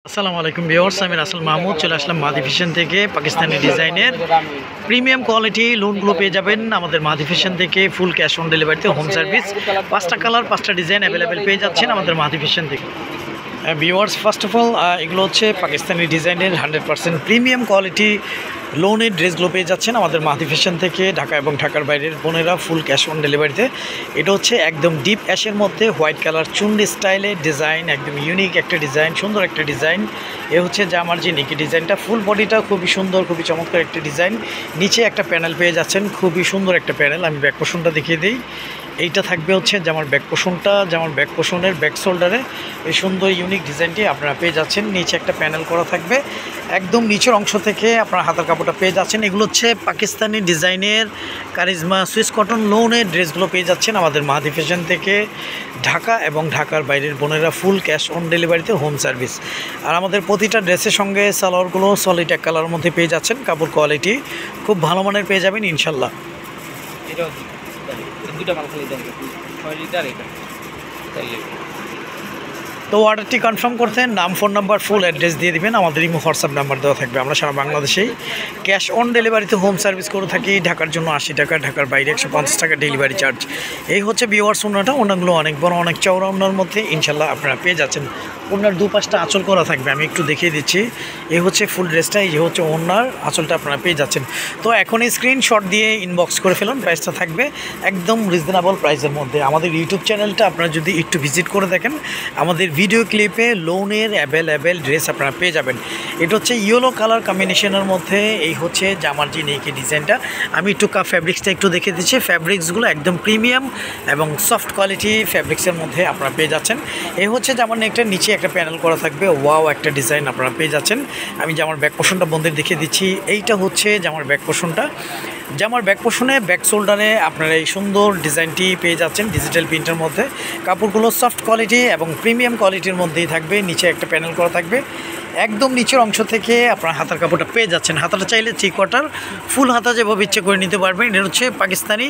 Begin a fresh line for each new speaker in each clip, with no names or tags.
আসসালামু আলাইকুম ভিউয়ার্স, আমি রাসেল মাহমুদ চলে আসলাম মাদি ফ্যাশন থেকে। পাকিস্তানি ডিজাইনের প্রিমিয়াম কোয়ালিটি লোনগুলো পেয়ে যাবেন আমাদের মাদি ফ্যাশন থেকে। ফুল ক্যাশ অন ডেলিভারিতে হোম সার্ভিস, 5টা কালার 5টা ডিজাইন অ্যাভেলেবেল পেয়ে যাচ্ছেন আমাদের মাদি ফ্যাশন থেকে। ভিউয়ার্স, ফার্স্ট অফ অল এগুলো হচ্ছে পাকিস্তানি ডিজাইনের 100% প্রিমিয়াম কোয়ালিটি লোনের ড্রেসগুলো পেয়ে যাচ্ছেন আমাদের মাদি ফ্যাশন থেকে। ঢাকা এবং ঢাকার বাইরের বোনেরা ফুল ক্যাশ অন ডেলিভারিতে। এটা হচ্ছে একদম ডিপ অ্যাশের মধ্যে হোয়াইট কালার চুন্ডি স্টাইলের ডিজাইন, একদম ইউনিক একটা ডিজাইন, সুন্দর একটা ডিজাইন। এ হচ্ছে জামার যে নিকি ডিজাইনটা, ফুল বডিটা খুবই সুন্দর, খুবই চমৎকার একটা ডিজাইন। নিচে একটা প্যানেল পেয়ে যাচ্ছেন, খুবই সুন্দর একটা প্যানেল। আমি ব্যাক পোর্শনটা দেখিয়ে দিই। এইটা থাকবে হচ্ছে জামার ব্যাক পোর্শনটা, জামার ব্যাক পোর্শনের ব্যাক শোল্ডারে এই সুন্দর ইউনিক ডিজাইনটি আপনারা পেয়ে যাচ্ছেন। নিচে একটা প্যানেল করা থাকবে, একদম নিচের অংশ থেকে আপনার হাতের কাপড়টা পেয়ে যাচ্ছেন। এগুলো হচ্ছে পাকিস্তানি ডিজাইনের কারিজমা সুইস কটন লোনের ড্রেসগুলো পেয়ে যাচ্ছেন আমাদের মাদি ফ্যাশন থেকে। ঢাকা এবং ঢাকার বাইরের বোনেরা ফুল ক্যাশ অন ডেলিভারিতে হোম সার্ভিস। আর আমাদের প্রতিটা ড্রেসের সঙ্গে সালোয়ারগুলো সলিড এক কালারের মধ্যে পেয়ে যাচ্ছেন। কাপড় কোয়ালিটি খুব ভালো মানের পেয়ে যাবেন ইনশাল্লাহ। তো অর্ডারটি কনফার্ম করতে নাম, ফোন নাম্বার, ফুল অ্যাড্রেস দিয়ে দিবেন। আমাদের ইমো হোয়াটসঅ্যাপ নাম্বার দেওয়া থাকবে। আমরা সারা বাংলাদেশেই ক্যাশ অন ডেলিভারিতে হোম সার্ভিস করে থাকি। ঢাকার জন্য 80 টাকা, ঢাকার বাইরে 150 টাকা ডেলিভারি চার্জ। এই হচ্ছে ভিউয়ার্স ওনাটা। ওনাগুলো অনেক বড়, অনেক চওড়া ওনার মধ্যে ইনশাল্লাহ আপনারা পেয়ে যাচ্ছেন। ওনার দুপাশটা আঁচল করা থাকবে, আমি একটু দেখিয়ে দিচ্ছি। এই হচ্ছে ফুল ড্রেসটা, এই হচ্ছে ওনার আঁচলটা আপনারা পেয়ে যাচ্ছেন। তো এখন এই স্ক্রিনশট দিয়ে ইনবক্স করে ফেলুন। প্রাইসটা থাকবে একদম রিজনেবল প্রাইসের মধ্যে। আমাদের ইউটিউব চ্যানেলটা আপনারা যদি একটু ভিজিট করে দেখেন, আমাদের ভিডিও ক্লিপে লোনের অ্যাভেলেবেল ড্রেস আপনারা পেয়ে যাবেন। এটা হচ্ছে ইয়েলো কালার কম্বিনেশনের মধ্যে। এই হচ্ছে জামার যে নেকি ডিজাইনটা। আমি একটু ফ্যাব্রিক্সটা একটু দেখে দিচ্ছি। ফ্যাব্রিক্সগুলো একদম প্রিমিয়াম এবং সফট কোয়ালিটি ফ্যাব্রিক্সের মধ্যে আপনারা পেয়ে যাচ্ছেন। এই হচ্ছে জামার নেকটা, নিচে একটা প্যানেল করা থাকবে। ওয়াও একটা ডিজাইন আপনারা পেয়ে যাচ্ছেন। আমি জামার ব্যাক পোর্শনটা বন্ধের দেখিয়ে দিচ্ছি। এইটা হচ্ছে জামার ব্যাক পোর্শনটা। জামার ব্যাক পোর্শনে ব্যাক শোল্ডারে আপনারা এই সুন্দর ডিজাইনটি পেয়ে যাচ্ছেন ডিজিটাল প্রিন্টের মধ্যে। কাপড়গুলো সফট কোয়ালিটি এবং প্রিমিয়াম কোয়ালিটির মধ্যেই থাকবে। নিচে একটা প্যানেল করা থাকবে। একদম নিচের অংশ থেকে আপনার হাতার কাপড়টা পেয়ে যাচ্ছেন। হাতাটা চাইলে 3 কোয়ার্টার, ফুল হাতা যেভাবে ইচ্ছে করে নিতে পারবেন। এটা হচ্ছে পাকিস্তানি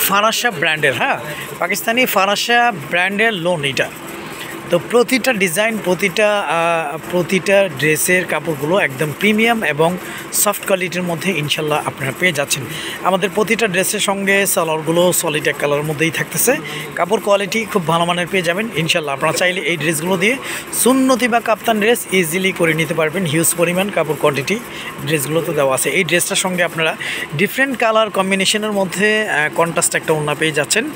ফারাসা ব্র্যান্ডের, পাকিস্তানি ফারাসা ব্র্যান্ডের লোন এটা। তো প্রতিটা ডিজাইন, প্রতিটা ড্রেসের কাপড়গুলো একদম প্রিমিয়াম এবং সফট কোয়ালিটির মধ্যে ইনশাল্লাহ আপনারা পেয়ে যাচ্ছেন। আমাদের প্রতিটা ড্রেসের সঙ্গে সালোয়ারগুলো সলিড এক কালারের মধ্যেই থাকতেছে। কাপড় কোয়ালিটি খুব ভালো মানের পেয়ে যাবেন ইনশাল্লাহ। আপনারা চাইলে এই ড্রেসগুলো দিয়ে সুন্নতি বা কাপ্তান ড্রেস ইজিলি করে নিতে পারবেন। হিউজ পরিমাণ কাপড় কোয়ান্টিটি ড্রেসগুলোতে দেওয়া আছে। এই ড্রেসটার সঙ্গে আপনারা ডিফারেন্ট কালার কম্বিনেশনের মধ্যে কন্ট্রাস্ট একটা ওড়না পেয়ে যাচ্ছেন।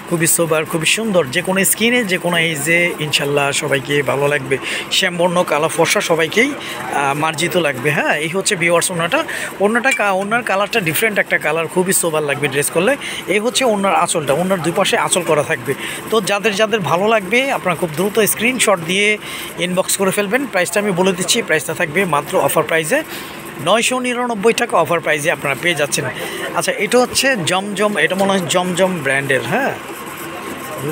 খুবই সোবার, খুবই সুন্দর। যে কোনো স্কিনে, যে কোনো এইজে ইনশাল্লাহ সবাইকে ভালো লাগবে। শ্যামবর্ণ, কালো, ফর্সা সবাইকেই মার্জিত লাগবে। এই হচ্ছে ভিউয়ার্স ওড়নাটা। ওড়নার কালারটা ডিফারেন্ট একটা কালার, খুবই সোবার লাগবে ড্রেস করলে। এই হচ্ছে ওড়নার আঁচলটা, ওড়নার দুই পাশে আঁচল করা থাকবে। তো যাদের যাদের ভালো লাগবে আপনারা খুব দ্রুত স্ক্রিনশট দিয়ে ইনবক্স করে ফেলবেন। প্রাইসটা আমি বলে দিচ্ছি, প্রাইসটা থাকবে মাত্র অফার প্রাইসে 999 টাকা অফার প্রাইসে আপনারা পেয়ে যাচ্ছেন। আচ্ছা, এটা হচ্ছে জমজম, এটা মনে হয় জমজম ব্র্যান্ডের,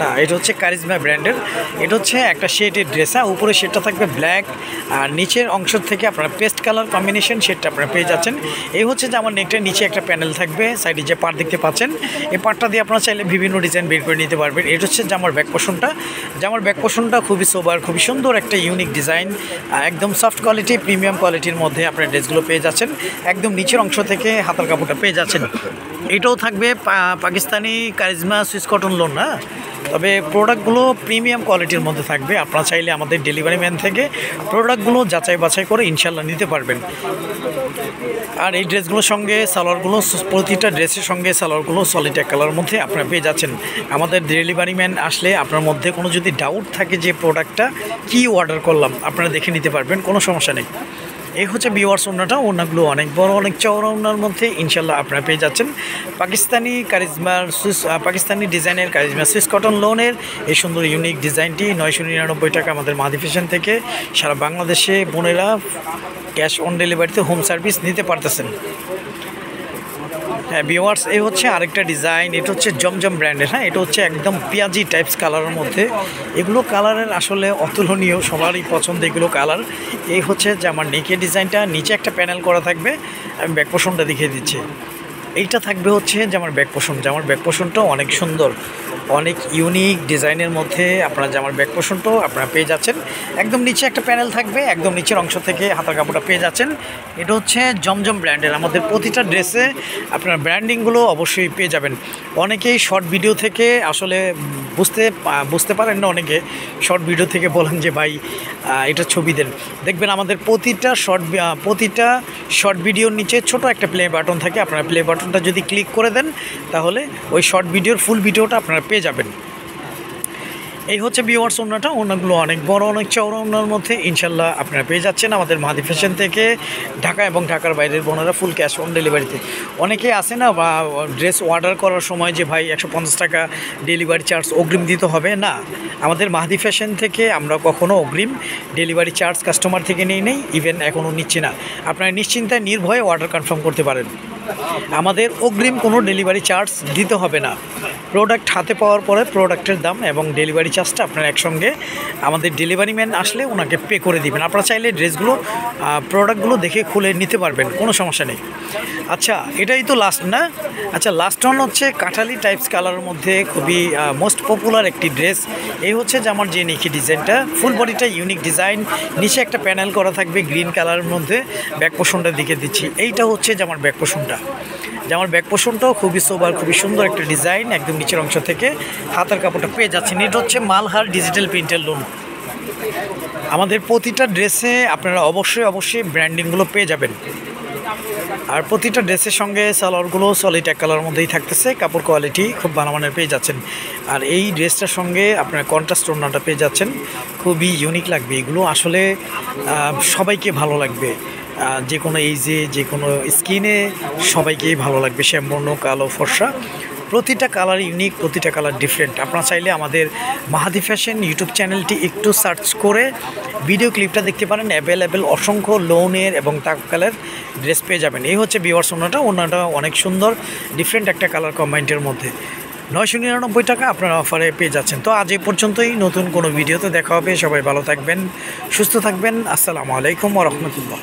না, এটা হচ্ছে কারিজমা ব্র্যান্ডের। এটা হচ্ছে একটা শেডের ড্রেস। উপরে শেডটা থাকবে ব্ল্যাক, আর নিচের অংশ থেকে আপনারা পেস্ট কালার কম্বিনেশন শেডটা আপনারা পেয়ে যাচ্ছেন। এই হচ্ছে যে আমার নেকটার নিচে একটা প্যানেল থাকবে। সাইডে যে পার্ট দেখতে পাচ্ছেন, এই পার্টটা দিয়ে আপনারা চাইলে বিভিন্ন ডিজাইন বের করে নিতে পারবেন। এটা হচ্ছে জামার ব্যাক পোর্শনটা। জামার ব্যাক পোর্শনটা খুবই সোবার, খুবই সুন্দর একটা ইউনিক ডিজাইন। একদম সফট কোয়ালিটি, প্রিমিয়াম কোয়ালিটির মধ্যে আপনার ড্রেসগুলো পেয়ে যাচ্ছেন। একদম নিচের অংশ থেকে হাতার কাপড়টা পেয়ে যাচ্ছেন। এটাও থাকবে Pakistani charisma Swiss cotton loan, তবে প্রোডাক্টগুলো প্রিমিয়াম কোয়ালিটির মধ্যে থাকবে। আপনারা চাইলে আমাদের ডেলিভারি ম্যান থেকে প্রোডাক্টগুলো যাচাই বাছাই করে ইনশাল্লাহ নিতে পারবেন। আর এই ড্রেসগুলোর সঙ্গে সালোয়ারগুলো, প্রতিটা ড্রেসের সঙ্গে সালোয়ারগুলো সলিড এক কালারের মধ্যে আপনারা পেয়ে যাচ্ছেন। আমাদের ডেলিভারি ম্যান আসলে আপনার মধ্যে কোনো যদি ডাউট থাকে যে প্রোডাক্টটা কী অর্ডার করলাম, আপনারা দেখে নিতে পারবেন, কোনো সমস্যা নেই। এই হচ্ছে ভিউয়ার্স ওড়নাটা। ওড়নাগুলো অনেক বড়, অনেক চওড়া ওড়নার মধ্যে ইনশাল্লাহ আপনারা পেয়ে যাচ্ছেন। পাকিস্তানি ডিজাইনের কারিজমা সুইস কটন লোনের এই সুন্দর ইউনিক ডিজাইনটি 999 টাকা আমাদের মাদি ফ্যাশন থেকে। সারা বাংলাদেশে বোনেরা ক্যাশ অন ডেলিভারিতে হোম সার্ভিস নিতে পারতেছেন। ভিউয়ার্স, এই হচ্ছে আরেকটা ডিজাইন। এটা হচ্ছে জমজম ব্র্যান্ডের। এটা হচ্ছে একদম পেঁয়াজি টাইপস কালারের মধ্যে। এগুলো কালারের আসলে অতুলনীয়, সবারই পছন্দ এগুলো কালার। এই হচ্ছে যে আমার নেকের ডিজাইনটা, নিচে একটা প্যানেল করা থাকবে। আমি ব্যাক পোর্শনটা দেখিয়ে দিচ্ছি। এইটা থাকবে হচ্ছে জামার ব্যাক পোর্শন। জামার ব্যাক পোর্শনটাও অনেক সুন্দর, অনেক ইউনিক ডিজাইনের মধ্যে আপনারা জামার ব্যাক পোর্শনটাও আপনারা পেয়ে যাচ্ছেন। একদম নিচে একটা প্যানেল থাকবে, একদম নিচের অংশ থেকে হাতার কাপড়টা পেয়ে যাচ্ছেন। এটা হচ্ছে জমজম ব্র্যান্ডের। আমাদের প্রতিটা ড্রেসে আপনার ব্র্যান্ডিংগুলো অবশ্যই পেয়ে যাবেন। অনেকেই শর্ট ভিডিও থেকে আসলে বুঝতে পারেন না, অনেকে শর্ট ভিডিও থেকে বলেন যে ভাই এটা ছবি দেন। দেখবেন আমাদের প্রতিটা শর্ট ভিডিওর নিচে ছোট একটা প্লে বাটন থাকে। আপনারা প্লে বাটনটা যদি ক্লিক করে দেন তাহলে ওই শর্ট ভিডিওর ফুল ভিডিওটা আপনারা পেয়ে যাবেন। এই হচ্ছে ভিউয়ার্স ওড়নাটা। ওড়নাগুলো অনেক বড়, অনেক চওড়া ওড়নার মধ্যে ইনশাল্লাহ আপনারা পেয়ে যাচ্ছেন আমাদের মাহাদি ফ্যাশন থেকে। ঢাকা এবং ঢাকার বাইরের বোনেরা ফুল ক্যাশ অন ডেলিভারিতে। অনেকে আসে না বা ড্রেস অর্ডার করার সময় যে ভাই 150 টাকা ডেলিভারি চার্জ অগ্রিম দিতে হবে, না, আমাদের মাহাদি ফ্যাশন থেকে আমরা কখনও অগ্রিম ডেলিভারি চার্জ কাস্টমার থেকে নেই ইভেন এখনও নিচ্ছি না। আপনারা নিশ্চিন্তায় নির্ভয়ে অর্ডার কনফার্ম করতে পারেন। আমাদের অগ্রিম কোনো ডেলিভারি চার্জ দিতে হবে না। প্রোডাক্ট হাতে পাওয়ার পরে প্রোডাক্টের দাম এবং ডেলিভারি চার্জটা আপনারা একসঙ্গে আমাদের ডেলিভারি ম্যান আসলে ওনাকে পে করে দিবেন। আপনারা চাইলে ড্রেসগুলো প্রোডাক্টগুলো দেখে খুলে নিতে পারবেন, কোনো সমস্যা নেই। আচ্ছা, এটাই তো লাস্ট না? আচ্ছা, লাস্ট ওয়ান হচ্ছে কাঠালি টাইপস কালারের মধ্যে খুবই মোস্ট পপুলার একটি ড্রেস। এই হচ্ছে যে আমার যে নিকি ডিজাইনটা, ফুল বডিটা ইউনিক ডিজাইন, নিচে একটা প্যানেল করা থাকবে গ্রিন কালারের মধ্যে। ব্যাক পোর্শনটার দিকে দিচ্ছি, এইটা হচ্ছে যে আমার ব্যাক পোর্শনটা। জামার ব্যাক পোর্শনটাও খুবই সোবার, খুবই সুন্দর একটা ডিজাইন। একদম নিচের অংশ থেকে হাতার কাপড়টা পেয়ে যাচ্ছেন। এটা হচ্ছে মালহার ডিজিটাল প্রিন্টের লোন। আমাদের প্রতিটা ড্রেসে আপনারা অবশ্যই ব্র্যান্ডিংগুলো পেয়ে যাবেন। আর প্রতিটা ড্রেসের সঙ্গে সালোয়ারগুলো সলিড এক কালারের মধ্যেই থাকতেছে। কাপড় কোয়ালিটি খুব ভালো মানের পেয়ে যাচ্ছেন। আর এই ড্রেসটার সঙ্গে আপনার কন্ট্রাস্ট ওড়নাটা পেয়ে যাচ্ছেন, খুবই ইউনিক লাগবে। এগুলো আসলে সবাইকে ভালো লাগবে, যে কোনো এইজে, যে কোনো স্কিনে সবাইকেই ভালো লাগবে। শ্যামবর্ণ, কালো, ফর্সা, প্রতিটা কালার ইউনিক, প্রতিটা কালার ডিফারেন্ট। আপনারা চাইলে আমাদের মাহাদি ফ্যাশন ইউটিউব চ্যানেলটি একটু সার্চ করে ভিডিও ক্লিপটা দেখতে পারেন। অ্যাভেলেবেল অসংখ্য লোনের এবং তাকালের ড্রেস পেয়ে যাবেন। এই হচ্ছে ভিউয়ার্স ওড়নাটা অনেক সুন্দর, ডিফারেন্ট একটা কালার কম্বাইন্ডের মধ্যে 999 টাকা আপনারা অফারে পেয়ে যাচ্ছেন। তো আজ এই পর্যন্তই, নতুন কোনো ভিডিওতে দেখা হবে। সবাই ভালো থাকবেন, সুস্থ থাকবেন। আসসালামু আলাইকুম ওয়া রাহমাতুল্লাহ।